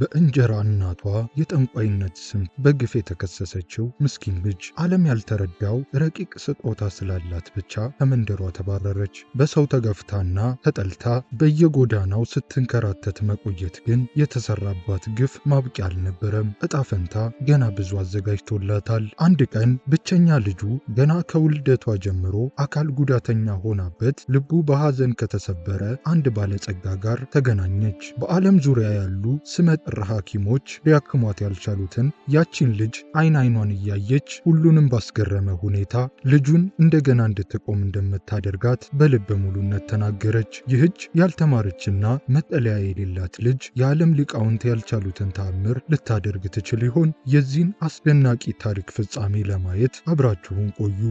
በእንጀራ እናቷ የጠንቋይነት ስም በግፍ የተከሰሰችው ምስኪን ልጅ ዓለም ያልተረዳው ረቂቅ ስጦታ ስላላት ብቻ ከመንደሯ ተባረረች። በሰው ተገፍታና ተጠልታ በየጎዳናው ስትንከራተት መቆየት ግን የተሰራባት ግፍ ማብቂያ አልነበረም። ዕጣ ፈንታ ገና ብዙ አዘጋጅቶላታል። አንድ ቀን ብቸኛ ልጁ ገና ከውልደቷ ጀምሮ አካል ጉዳተኛ ሆናበት ልቡ በሐዘን ከተሰበረ አንድ ባለጸጋ ጋር ተገናኘች። በዓለም ዙሪያ ያሉ ስመጥር ሐኪሞች ሊያክሟት ያልቻሉትን ያቺን ልጅ አይኗን እያየች ሁሉንም ባስገረመ ሁኔታ ልጁን እንደገና እንድትቆም እንደምታደርጋት በልበ ሙሉነት ተናገረች። ይህች ያልተማረችና መጠለያ የሌላት ልጅ የዓለም ሊቃውንት ያልቻሉትን ተአምር ልታደርግ ትችል ይሆን? የዚህን አስደናቂ ታሪክ ፍጻሜ ለማየት አብራችሁን ቆዩ።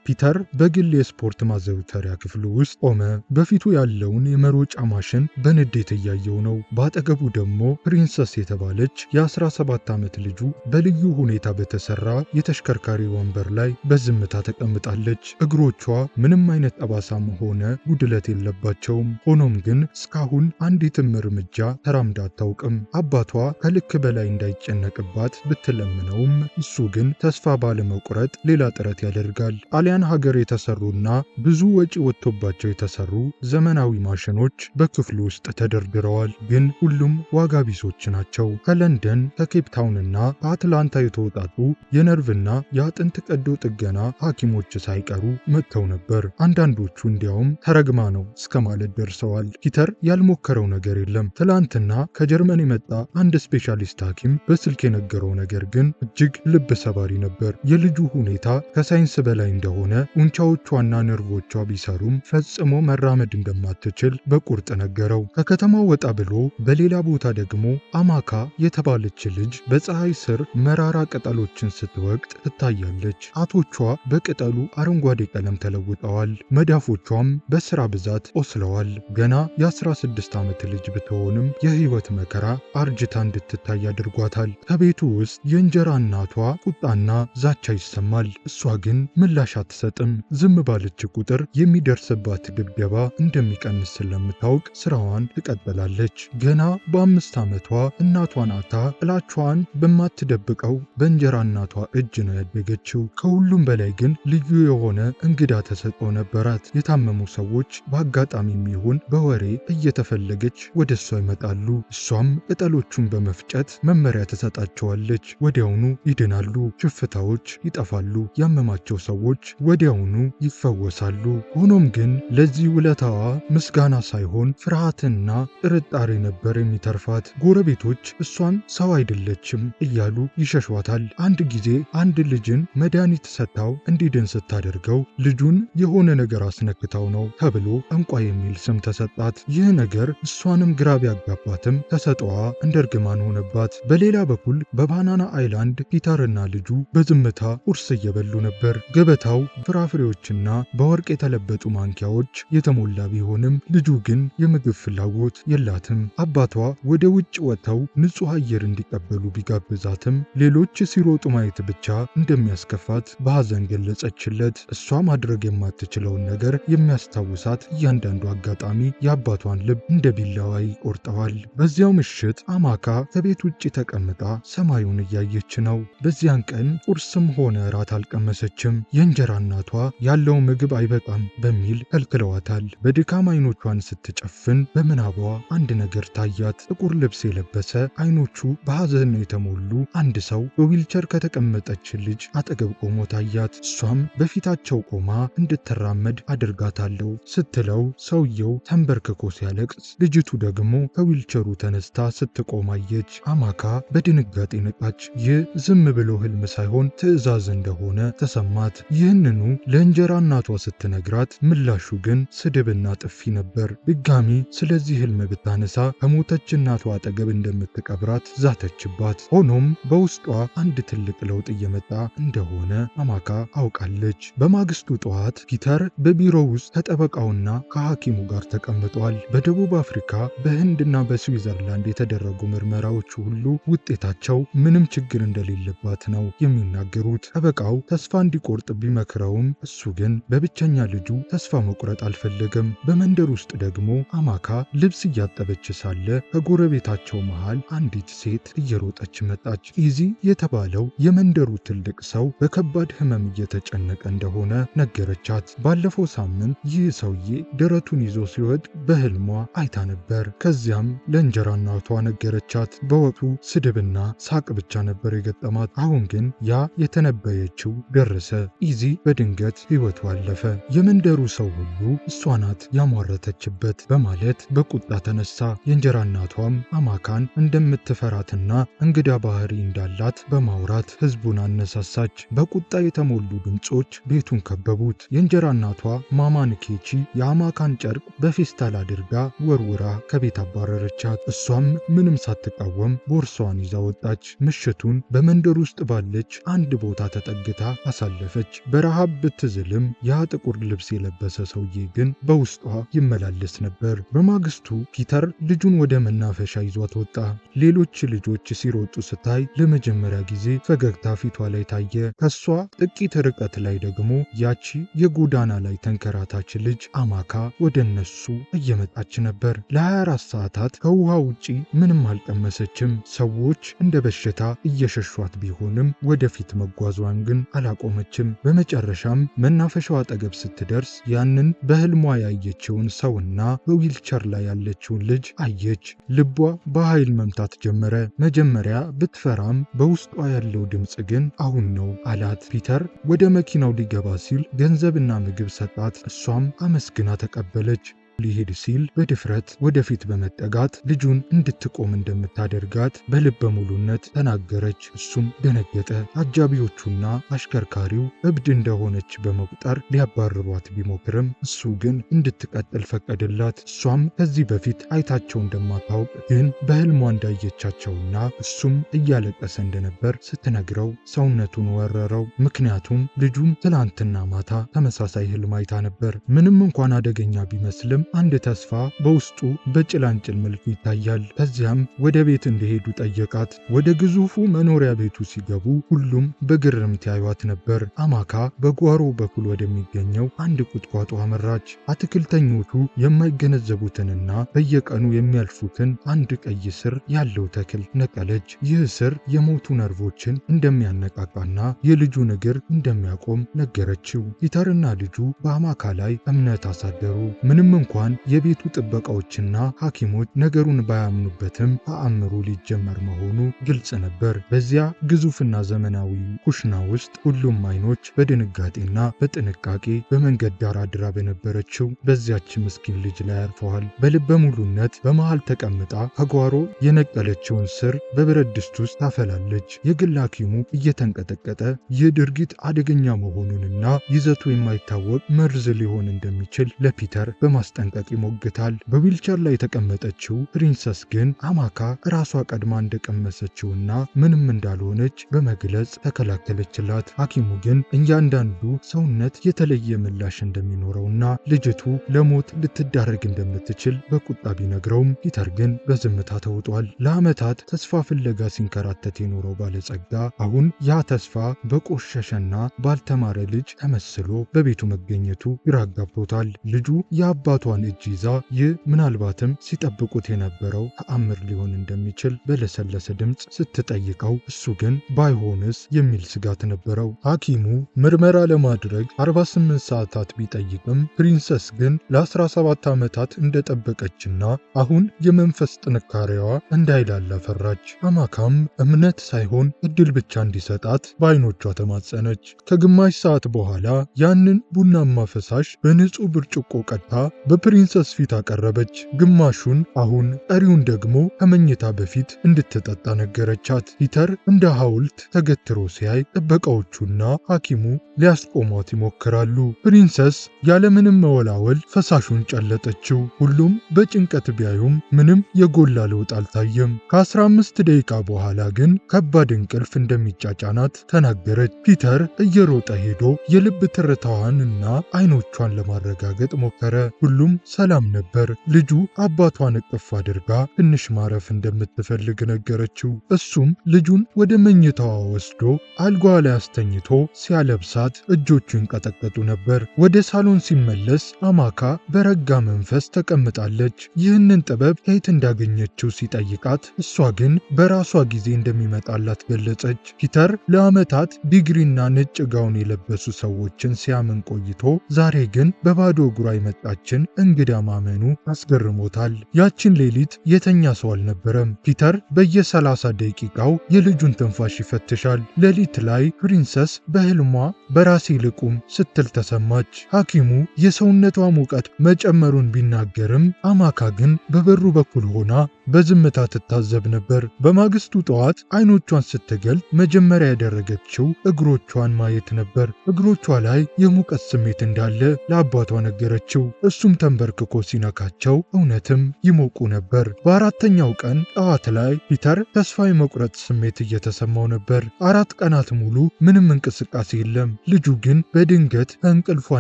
ፒተር በግል የስፖርት ማዘውተሪያ ክፍሉ ውስጥ ቆመ። በፊቱ ያለውን የመሮጫ ማሽን በንዴት እያየው ነው። በአጠገቡ ደግሞ ፕሪንሰስ የተባለች የ17 ዓመት ልጁ በልዩ ሁኔታ በተሰራ የተሽከርካሪ ወንበር ላይ በዝምታ ተቀምጣለች። እግሮቿ ምንም አይነት ጠባሳም ሆነ ጉድለት የለባቸውም። ሆኖም ግን እስካሁን አንዲትም እርምጃ ተራምዳ አታውቅም። አባቷ ከልክ በላይ እንዳይጨነቅባት ብትለምነውም እሱ ግን ተስፋ ባለመቁረጥ ሌላ ጥረት ያደርጋል። ጣሊያን ሀገር የተሰሩና ብዙ ወጪ ወጥቶባቸው የተሰሩ ዘመናዊ ማሽኖች በክፍሉ ውስጥ ተደርድረዋል። ግን ሁሉም ዋጋ ቢሶች ናቸው። ከለንደን ከኬፕታውንና ከአትላንታ የተወጣጡ የነርቭና የአጥንት ቀዶ ጥገና ሐኪሞች ሳይቀሩ መጥተው ነበር። አንዳንዶቹ እንዲያውም ተረግማ ነው እስከ ማለት ደርሰዋል። ፒተር ያልሞከረው ነገር የለም። ትላንትና ከጀርመን የመጣ አንድ ስፔሻሊስት ሐኪም በስልክ የነገረው ነገር ግን እጅግ ልብ ሰባሪ ነበር። የልጁ ሁኔታ ከሳይንስ በላይ እንደሆነ ጡንቻዎቿና ነርቮቿ ቢሰሩም ፈጽሞ መራመድ እንደማትችል በቁርጥ ነገረው። ከከተማው ወጣ ብሎ በሌላ ቦታ ደግሞ አማካ የተባለች ልጅ በፀሐይ ስር መራራ ቅጠሎችን ስትወቅጥ ትታያለች። ጣቶቿ በቅጠሉ አረንጓዴ ቀለም ተለውጠዋል። መዳፎቿም በስራ ብዛት ቆስለዋል። ገና የ16 ዓመት ልጅ ብትሆንም የህይወት መከራ አርጅታ እንድትታይ አድርጓታል። ከቤቱ ውስጥ የእንጀራ እናቷ ቁጣና ዛቻ ይሰማል። እሷ ግን ምላሽ አትሰጥም። ዝም ባለች ቁጥር የሚደርስባት ድብደባ እንደሚቀንስ ስለምታውቅ ስራዋን ትቀጥላለች። ገና በ5 ዓመቷ እናቷን አታ ጥላቿን በማትደብቀው በእንጀራ እናቷ እጅ ነው ያደገችው። ከሁሉም በላይ ግን ልዩ የሆነ እንግዳ ተሰጥኦ ነበራት። የታመሙ ሰዎች በአጋጣሚም ይሁን በወሬ እየተፈለገች ወደ እሷ ይመጣሉ። እሷም ቅጠሎቹን በመፍጨት መመሪያ ትሰጣቸዋለች። ወዲያውኑ ይድናሉ። ሽፍታዎች ይጠፋሉ። ያመማቸው ሰዎች ወዲያውኑ ይፈወሳሉ። ሆኖም ግን ለዚህ ውለታዋ ምስጋና ሳይሆን ፍርሃትና ጥርጣሬ ነበር የሚተርፋት። ጎረቤቶች እሷን ሰው አይደለችም እያሉ ይሸሿታል። አንድ ጊዜ አንድ ልጅን መድኃኒት ሰጥታው እንዲድን ስታደርገው ልጁን የሆነ ነገር አስነክታው ነው ተብሎ ጠንቋይ የሚል ስም ተሰጣት። ይህ ነገር እሷንም ግራ ቢያጋባትም ተሰጥኦዋ እንደ እርግማን ሆነባት። በሌላ በኩል በባናና አይላንድ ፒተርና ልጁ በዝምታ ቁርስ እየበሉ ነበር። ገበታው ፍራፍሬዎችና በወርቅ የተለበጡ ማንኪያዎች የተሞላ ቢሆንም ልጁ ግን የምግብ ፍላጎት የላትም። አባቷ ወደ ውጭ ወጥተው ንጹሕ አየር እንዲቀበሉ ቢጋብዛትም ሌሎች ሲሮጡ ማየት ብቻ እንደሚያስከፋት በሐዘን ገለጸችለት። እሷ ማድረግ የማትችለውን ነገር የሚያስታውሳት እያንዳንዱ አጋጣሚ የአባቷን ልብ እንደ ቢላዋ ይቆርጠዋል። በዚያው ምሽት አማካ ከቤት ውጭ ተቀምጣ ሰማዩን እያየች ነው። በዚያን ቀን ቁርስም ሆነ ራት አልቀመሰችም። የእንጀራ እናቷ ያለው ምግብ አይበቃም በሚል ከልክለዋታል። በድካም አይኖቿን ስትጨፍን በምናቧ አንድ ነገር ታያት። ጥቁር ልብስ የለበሰ አይኖቹ በሐዘን የተሞሉ አንድ ሰው በዊልቸር ከተቀመጠች ልጅ አጠገብ ቆሞ ታያት። እሷም በፊታቸው ቆማ እንድትራመድ አድርጋታለሁ ስትለው ሰውየው ተንበርክኮ ሲያለቅስ፣ ልጅቱ ደግሞ ከዊልቸሩ ተነስታ ስትቆም አየች። አማካ በድንጋጤ ነቃች። ይህ ዝም ብሎ ህልም ሳይሆን ትዕዛዝ እንደሆነ ተሰማት። ይህንኑ ለእንጀራ እናቷ ስትነግራት ምላሹ ግን ስድብና ጥፊ ነበር። ድጋሚ ስለዚህ ህልም ብታነሳ ከሞተች እናቷ አጠገብ እንደምትቀብራት ዛተችባት። ሆኖም በውስጧ አንድ ትልቅ ለውጥ እየመጣ እንደሆነ አማካ አውቃለች። በማግስቱ ጠዋት ፒተር በቢሮው ውስጥ ከጠበቃውና ከሐኪሙ ጋር ተቀምጧል። በደቡብ አፍሪካ፣ በህንድና በስዊዘርላንድ የተደረጉ ምርመራዎች ሁሉ ውጤታቸው ምንም ችግር እንደሌለባት ነው የሚናገሩት። ጠበቃው ተስፋ እንዲቆርጥ ቢመክረው ቢመክረውም እሱ ግን በብቸኛ ልጁ ተስፋ መቁረጥ አልፈለገም። በመንደር ውስጥ ደግሞ አማካ ልብስ እያጠበች ሳለ ከጎረቤታቸው መሃል አንዲት ሴት እየሮጠች መጣች። ኢዚ የተባለው የመንደሩ ትልቅ ሰው በከባድ ሕመም እየተጨነቀ እንደሆነ ነገረቻት። ባለፈው ሳምንት ይህ ሰውዬ ደረቱን ይዞ ሲወድቅ በሕልሟ አይታ ነበር። ከዚያም ለእንጀራ እናቷ ነገረቻት። በወቅቱ ስድብና ሳቅ ብቻ ነበር የገጠማት። አሁን ግን ያ የተነበየችው ደረሰ። ኢዚ በድንገት ሕይወቱ አለፈ። የመንደሩ ሰው ሁሉ እሷ ናት ያሟረተችበት በማለት በቁጣ ተነሳ። የእንጀራ እናቷም አማካን እንደምትፈራትና እንግዳ ባህሪ እንዳላት በማውራት ሕዝቡን አነሳሳች። በቁጣ የተሞሉ ድምፆች ቤቱን ከበቡት። የእንጀራ እናቷ ማማ ንኬቺ የአማካን ጨርቅ በፌስታል አድርጋ ወርውራ ከቤት አባረረቻት። እሷም ምንም ሳትቃወም ቦርሷን ይዛ ወጣች። ምሽቱን በመንደር ውስጥ ባለች አንድ ቦታ ተጠግታ አሳለፈች። በረሃብ ብትዝልም ያ ጥቁር ልብስ የለበሰ ሰውዬ ግን በውስጧ ይመላለስ ነበር። በማግስቱ ፒተር ልጁን ወደ መናፈሻ ይዟት ወጣ። ሌሎች ልጆች ሲሮጡ ስታይ ለመጀመሪያ ጊዜ ፈገግታ ፊቷ ላይ ታየ። ከሷ ጥቂት ርቀት ላይ ደግሞ ያቺ የጎዳና ላይ ተንከራታች ልጅ አማካ ወደ እነሱ እየመጣች ነበር። ለ24 ሰዓታት ከውሃ ውጪ ምንም አልቀመሰችም። ሰዎች እንደ በሽታ እየሸሿት ቢሆንም ወደፊት መጓዟን ግን አላቆመችም። በመጨረሻም መናፈሻው አጠገብ ስትደርስ ያንን በህልሟ ያየችውን ሰውና በዊልቸር ላይ ያለችውን ልጅ አየች። ልቧ በኃይል መምታት ጀመረ። መጀመሪያ ብትፈራም በውስጧ ያለው ድምፅ ግን አሁን ነው አላት። ፒተር ወደ መኪናው ሊገባ ሲል ገንዘብና ምግብ ሰጣት። እሷም አመስግና ተቀበለች። ሊሄድ ሲል በድፍረት ወደፊት በመጠጋት ልጁን እንድትቆም እንደምታደርጋት በልበ ሙሉነት ተናገረች። እሱም ደነገጠ። አጃቢዎቹና አሽከርካሪው እብድ እንደሆነች በመቁጠር ሊያባርሯት ቢሞክርም እሱ ግን እንድትቀጥል ፈቀደላት። እሷም ከዚህ በፊት አይታቸው እንደማታውቅ ግን በህልሟ እንዳየቻቸውና እሱም እያለቀሰ እንደነበር ስትነግረው ሰውነቱን ወረረው። ምክንያቱም ልጁም ትላንትና ማታ ተመሳሳይ ህልም አይታ ነበር። ምንም እንኳን አደገኛ ቢመስልም አንድ ተስፋ በውስጡ በጭላንጭል መልኩ ይታያል። ከዚያም ወደ ቤት እንዲሄዱ ጠየቃት። ወደ ግዙፉ መኖሪያ ቤቱ ሲገቡ ሁሉም በግርምት ያዩት ነበር። አማካ በጓሮ በኩል ወደሚገኘው አንድ ቁጥቋጦ አመራች። አትክልተኞቹ የማይገነዘቡትንና በየቀኑ የሚያልፉትን አንድ ቀይ ስር ያለው ተክል ነቀለች። ይህ ስር የሞቱ ነርቮችን እንደሚያነቃቃና የልጁን እግር እንደሚያቆም ነገረችው። ፒተርና ልጁ በአማካ ላይ እምነት አሳደሩ። ምንም እንኳን የቤቱ ጥበቃዎችና ሐኪሞች ነገሩን ባያምኑበትም ተአምሩ ሊጀመር መሆኑ ግልጽ ነበር። በዚያ ግዙፍና ዘመናዊ ኩሽና ውስጥ ሁሉም አይኖች በድንጋጤና በጥንቃቄ በመንገድ ዳር አድራ በነበረችው በዚያች ምስኪን ልጅ ላይ አርፈዋል። በልበ ሙሉነት በመሃል ተቀምጣ ከጓሮ የነቀለችውን ስር በብረት ድስት ውስጥ ታፈላለች። የግል ሐኪሙ እየተንቀጠቀጠ ይህ ድርጊት አደገኛ መሆኑንና ይዘቱ የማይታወቅ መርዝ ሊሆን እንደሚችል ለፒተር በማስጠንቀቅ ይሞግታል። በዊልቸር ላይ የተቀመጠችው ፕሪንሰስ ግን አማካ ራሷ ቀድማ እንደቀመሰችውና ምንም እንዳልሆነች በመግለጽ ተከላከለችላት። ሐኪሙ ግን እያንዳንዱ ሰውነት የተለየ ምላሽ እንደሚኖረውና ልጅቱ ለሞት ልትዳረግ እንደምትችል በቁጣ ቢነግረውም ፒተር ግን በዝምታ ተውጧል። ለዓመታት ተስፋ ፍለጋ ሲንከራተት የኖረው ባለጸጋ አሁን ያ ተስፋ በቆሸሸና ባልተማረ ልጅ ተመስሎ በቤቱ መገኘቱ ግራ አጋብቶታል። ልጁ የአባቷን እጅ ይዛ ይህ ምናልባትም ሲጠብቁት የነበረው ተአምር ሊሆን እንደሚችል በለሰለሰ ድምፅ ስትጠይቀው እሱ ግን ባይሆንስ የሚል ስጋት ነበረው። ሐኪሙ ምርመራ ለማድረግ 48 ሰዓታት ቢጠይቅም ፕሪንሰስ ግን ለ17 ዓመታት እንደጠበቀችና አሁን የመንፈስ ጥንካሬዋ እንዳይላላ ፈራች። አማካም እምነት ሳይሆን እድል ብቻ እንዲሰጣት በዓይኖቿ ተማጸነች። ከግማሽ ሰዓት በኋላ ያንን ቡናማ ፈሳሽ በንጹህ ብርጭቆ ቀድታ በፕሪንሰስ ፊት አቀረበች። ግማሹን አሁን፣ ቀሪውን ደግሞ ከመኝታ በፊት እንድትጠጣ ነገረቻት። ፒተር እንደ ሐውልት ተገትሮ ሲያይ ጥበቃዎቹና ሐኪሙ ሊያስቆሟት ይሞክራሉ። ፕሪንሰስ ያለምንም መወላወል ፈሳሹን ጨለጠችው። ሁሉም በጭንቀት ቢያዩም ምንም የጎላ ለውጥ አልታየም። ከ15 ደቂቃ በኋላ ግን ከባድ እንቅልፍ እንደሚጫጫናት ተናገረች። ፒተር እየሮጠ ሄዶ የልብ ትርታዋንና አይኖቿን ለማረጋገጥ ሞከረ። ሁሉም ሁሉም ሰላም ነበር። ልጁ አባቷን እቅፍ አድርጋ ትንሽ ማረፍ እንደምትፈልግ ነገረችው። እሱም ልጁን ወደ መኝታዋ ወስዶ አልጋዋ ላይ አስተኝቶ ሲያለብሳት እጆቹ ይንቀጠቀጡ ነበር። ወደ ሳሎን ሲመለስ አማካ በረጋ መንፈስ ተቀምጣለች። ይህንን ጥበብ ከየት እንዳገኘችው ሲጠይቃት እሷ ግን በራሷ ጊዜ እንደሚመጣላት ገለጸች። ፒተር ለዓመታት ዲግሪና ነጭ ጋውን የለበሱ ሰዎችን ሲያምን ቆይቶ ዛሬ ግን በባዶ እግሯ የመጣችን እንግዳ ማመኑ አስገርሞታል። ያችን ሌሊት የተኛ ሰው አልነበረም። ፒተር በየ30 ደቂቃው የልጁን ትንፋሽ ይፈትሻል። ሌሊት ላይ ፕሪንሰስ በህልሟ በራሴ ልቁም ስትል ተሰማች። ሐኪሙ የሰውነቷ ሙቀት መጨመሩን ቢናገርም አማካ ግን በበሩ በኩል ሆና በዝምታ ትታዘብ ነበር። በማግስቱ ጠዋት አይኖቿን ስትገልጥ መጀመሪያ ያደረገችው እግሮቿን ማየት ነበር። እግሮቿ ላይ የሙቀት ስሜት እንዳለ ለአባቷ ነገረችው። እሱም ተንበርክኮ ሲነካቸው እውነትም ይሞቁ ነበር። በአራተኛው ቀን ጠዋት ላይ ፒተር ተስፋ የመቁረጥ ስሜት እየተሰማው ነበር። 4 ቀናት ሙሉ ምንም እንቅስቃሴ የለም። ልጁ ግን በድንገት ከእንቅልፏ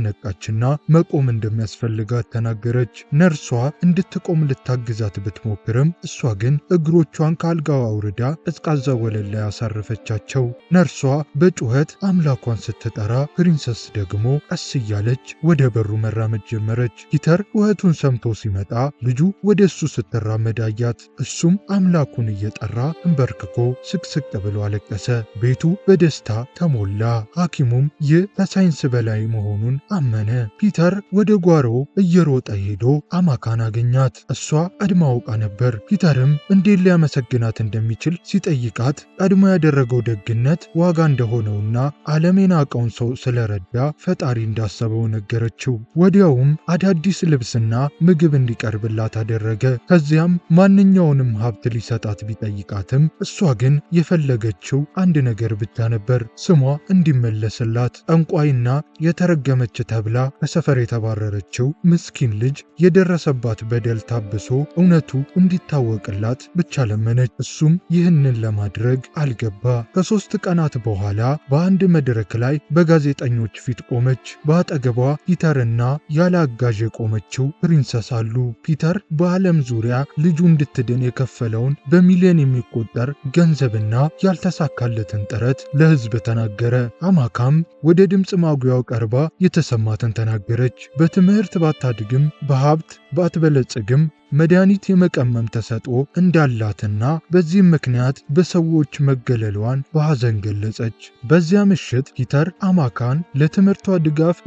ነቃችና መቆም እንደሚያስፈልጋት ተናገረች። ነርሷ እንድትቆም ልታግዛት ብትሞክርም እሷ ግን እግሮቿን ከአልጋዋ አውርዳ ቀዝቃዛ ወለል ላይ አሳረፈቻቸው። ነርሷ በጩኸት አምላኳን ስትጠራ፣ ፕሪንሰስ ደግሞ ቀስ እያለች ወደ በሩ መራመድ ጀመረች። ፒተር ጩኸቱን ሰምቶ ሲመጣ ልጁ ወደ እሱ ስትራመድ አያት። እሱም አምላኩን እየጠራ እንበርክኮ ስቅስቅ ብሎ አለቀሰ። ቤቱ በደስታ ተሞላ። ሐኪሙም ይህ ከሳይንስ በላይ መሆኑን አመነ። ፒተር ወደ ጓሮ እየሮጠ ሄዶ አማካን አገኛት። እሷ ቀድማ አውቃ ነበር። ፒተርም እንዴት ሊያመሰግናት እንደሚችል ሲጠይቃት ቀድሞ ያደረገው ደግነት ዋጋ እንደሆነውና ዓለም የናቀውን ሰው ስለረዳ ፈጣሪ እንዳሰበው ነገረችው። ወዲያውም አዳዲስ ልብስና ምግብ እንዲቀርብላት አደረገ። ከዚያም ማንኛውንም ሀብት ሊሰጣት ቢጠይቃትም እሷ ግን የፈለገችው አንድ ነገር ብቻ ነበር፣ ስሟ እንዲመለስላት። ጠንቋይና የተረገመች ተብላ ከሰፈር የተባረረችው ምስኪን ልጅ የደረሰባት በደል ታብሶ እውነቱ እንዲታወቅላት ብቻ ለመነች። እሱም ይህንን ለማድረግ አልገባ። ከ3 ቀናት በኋላ በአንድ መድረክ ላይ በጋዜጠኞች ፊት ቆመች። በአጠገቧ ፒተርና ያለ አጋዥ የቆመችው ፕሪንሰስ አሉ። ፒተር በዓለም ዙሪያ ልጁ እንድትድን የከፈለውን በሚሊዮን የሚቆጠር ገንዘብና ያልተሳካለትን ጥረት ለሕዝብ ተናገረ። አማካም ወደ ድምፅ ማጉያው ቀርባ የተሰማትን ተናገረች። በትምህርት ባታድግም በሀብት ባትበለጽግም መድኃኒት የመቀመም ተሰጥኦ እንዳላትና በዚህም ምክንያት በሰዎች መገለሏን በሐዘን ገለጸች። በዚያ ምሽት ፒተር አማካን ለትምህርቷ ድጋፍ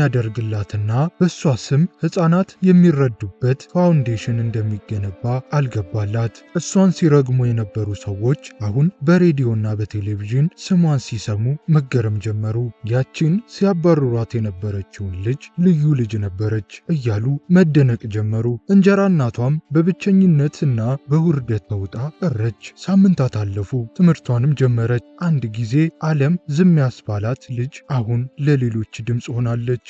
እንደሚያደርግላትና በእሷ ስም ሕፃናት የሚረዱበት ፋውንዴሽን እንደሚገነባ አልገባላት። እሷን ሲረግሙ የነበሩ ሰዎች አሁን በሬዲዮና በቴሌቪዥን ስሟን ሲሰሙ መገረም ጀመሩ። ያቺን ሲያባርሯት የነበረችውን ልጅ ልዩ ልጅ ነበረች እያሉ መደነቅ ጀመሩ። እንጀራ እናቷ በብቸኝነትና በውርደት ተውጣ ቀረች። ሳምንታት አለፉ። ትምህርቷንም ጀመረች። አንድ ጊዜ ዓለም ዝም ያስባላት ልጅ አሁን ለሌሎች ድምፅ ሆናለች።